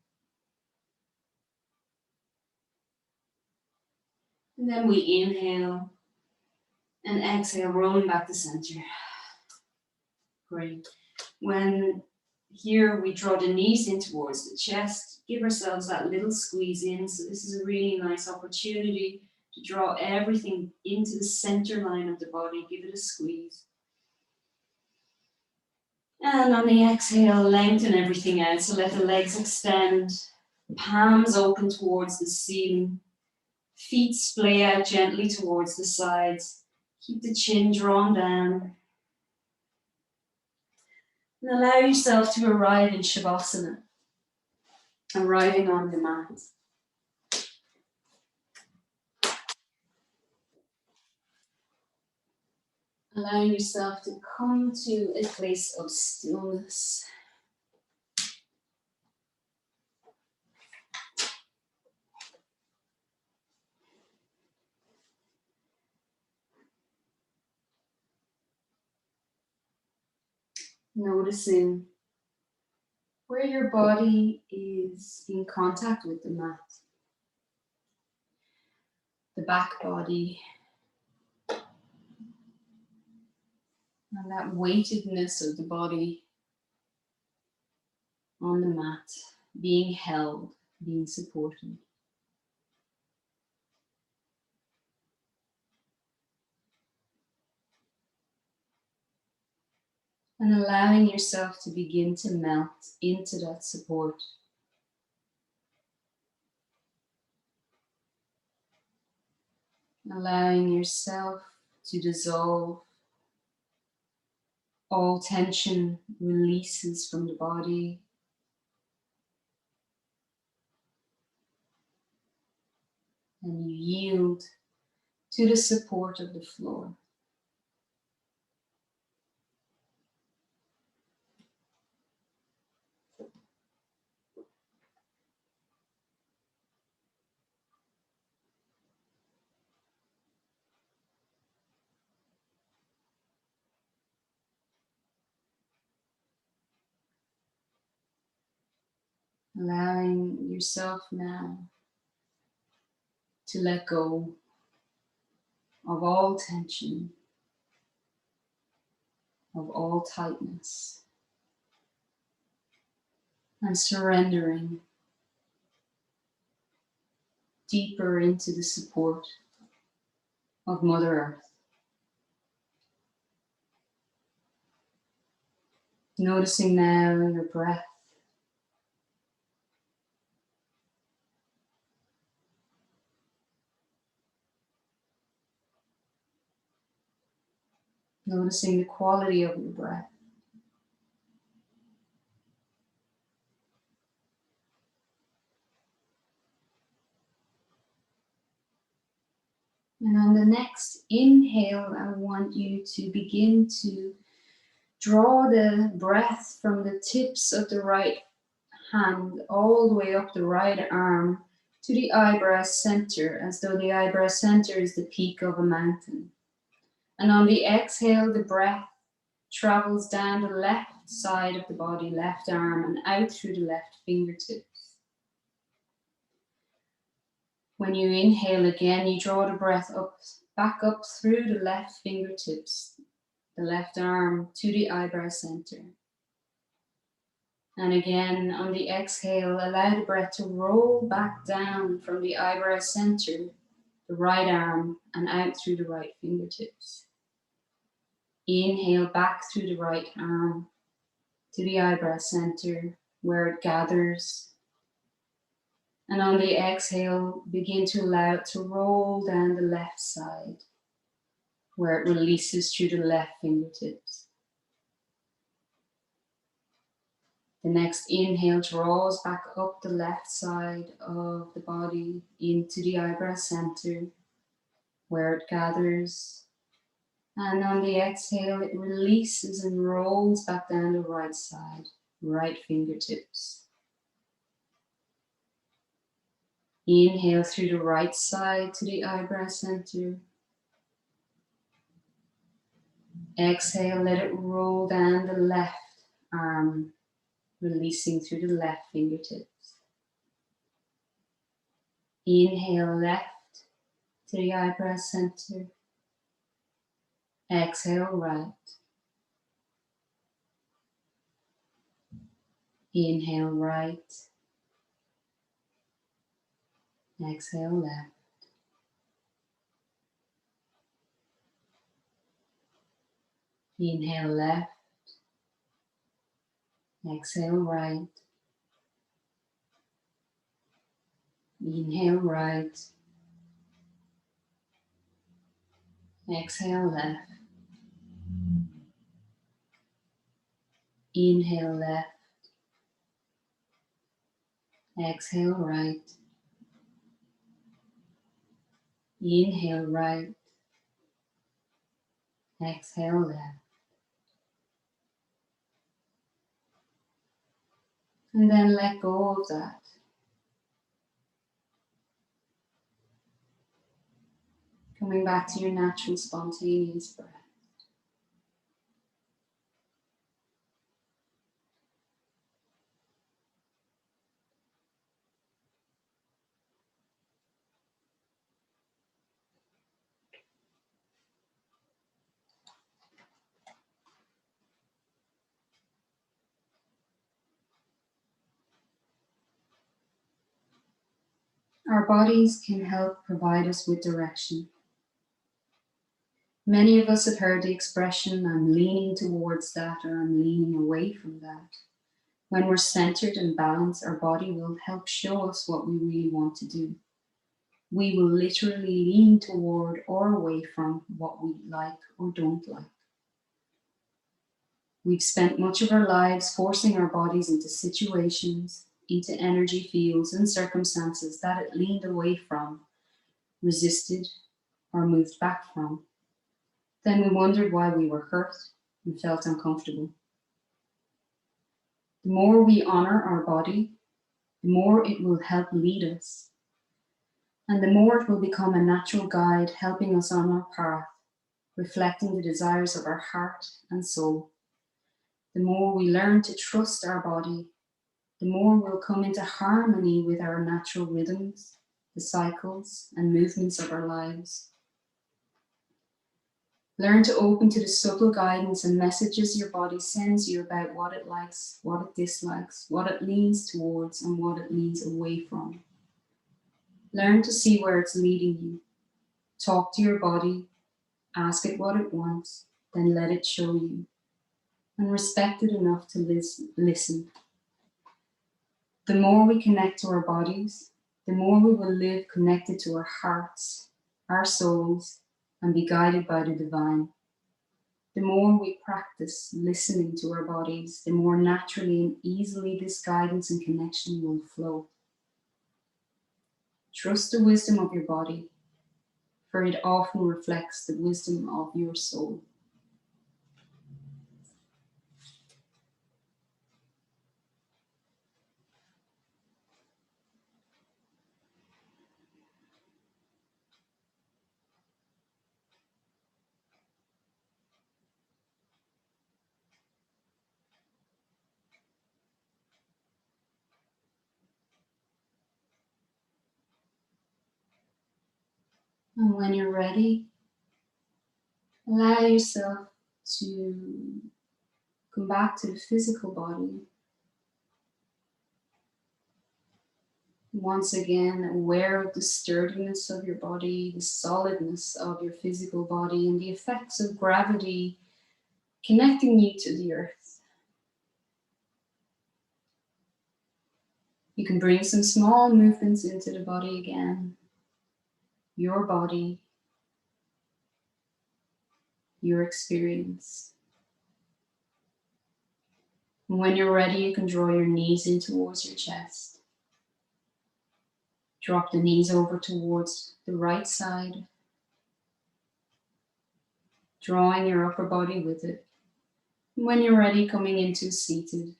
And then we inhale and exhale, rolling back to center. Great. When here we draw the knees in towards the chest, give ourselves that little squeeze in. So this is a really nice opportunity to draw everything into the center line of the body. Give it a squeeze. And on the exhale, lengthen everything out. So let the legs extend, palms open towards the ceiling, feet splay out gently towards the sides. Keep the chin drawn down. And allow yourself to arrive in Shavasana, arriving on the mat. Allowing yourself to come to a place of stillness. Noticing where your body is in contact with the mat. The back body. And that weightedness of the body on the mat, being held, being supported. And allowing yourself to begin to melt into that support. Allowing yourself to dissolve. All tension releases from the body. And you yield to the support of the floor. Allowing yourself now to let go of all tension, of all tightness, and surrendering deeper into the support of Mother Earth. Noticing now your breath. Noticing the quality of your breath. And on the next inhale, I want you to begin to draw the breath from the tips of the right hand all the way up the right arm to the eyebrow center, as though the eyebrow center is the peak of a mountain. And on the exhale, the breath travels down the left side of the body, left arm, and out through the left fingertips. When you inhale again, you draw the breath up, back up through the left fingertips, the left arm to the eyebrow center. And again, on the exhale, allow the breath to roll back down from the eyebrow center, the right arm, and out through the right fingertips. Inhale back through the right arm to the eyebrow center, where it gathers. And on the exhale, begin to allow it to roll down the left side, where it releases through the left fingertips. The next inhale draws back up the left side of the body into the eyebrow center, where it gathers. And on the exhale, it releases and rolls back down the right side, right fingertips. Inhale through the right side to the eyebrow center. Exhale, let it roll down the left arm releasing through the left fingertips. Inhale left to the eyebrow center. Exhale right. Inhale right. Exhale left. Inhale left. Exhale right. Inhale right. Exhale left. Inhale left. Exhale right. Inhale right. Exhale left. And then let go of that. Coming back to your natural spontaneous breath. Our bodies can help provide us with direction. Many of us have heard the expression, I'm leaning towards that, or I'm leaning away from that. When we're centered and balanced, our body will help show us what we really want to do. We will literally lean toward or away from what we like or don't like. We've spent much of our lives forcing our bodies into situations, into energy fields and circumstances that it leaned away from, resisted, or moved back from. Then we wondered why we were hurt and felt uncomfortable. The more we honor our body, the more it will help lead us. And the more it will become a natural guide helping us on our path, reflecting the desires of our heart and soul. The more we learn to trust our body, the more we'll come into harmony with our natural rhythms, the cycles and movements of our lives. Learn to open to the subtle guidance and messages your body sends you about what it likes, what it dislikes, what it leans towards, and what it leans away from. Learn to see where it's leading you. Talk to your body, ask it what it wants, then let it show you. And respect it enough to listen. The more we connect to our bodies, the more we will live connected to our hearts, our souls, and be guided by the divine. The more we practice listening to our bodies, the more naturally and easily this guidance and connection will flow. Trust the wisdom of your body, for it often reflects the wisdom of your soul. And when you're ready, allow yourself to come back to the physical body. Once again, aware of the sturdiness of your body, the solidness of your physical body, and the effects of gravity connecting you to the earth. You can bring some small movements into the body again. Your body, your experience. And when you're ready, you can draw your knees in towards your chest. Drop the knees over towards the right side, drawing your upper body with it. And when you're ready, coming into seated.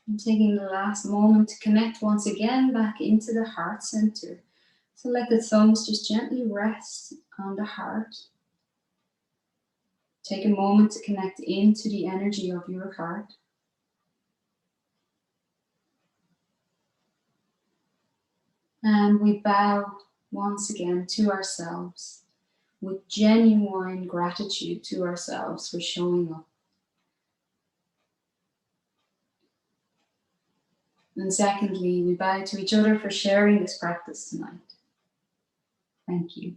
And taking the last moment to connect once again back into the heart center. So let the thumbs just gently rest on the heart. Take a moment to connect into the energy of your heart. And we bow once again to ourselves with genuine gratitude to ourselves for showing up. And secondly, we bow to each other for sharing this practice tonight. Thank you.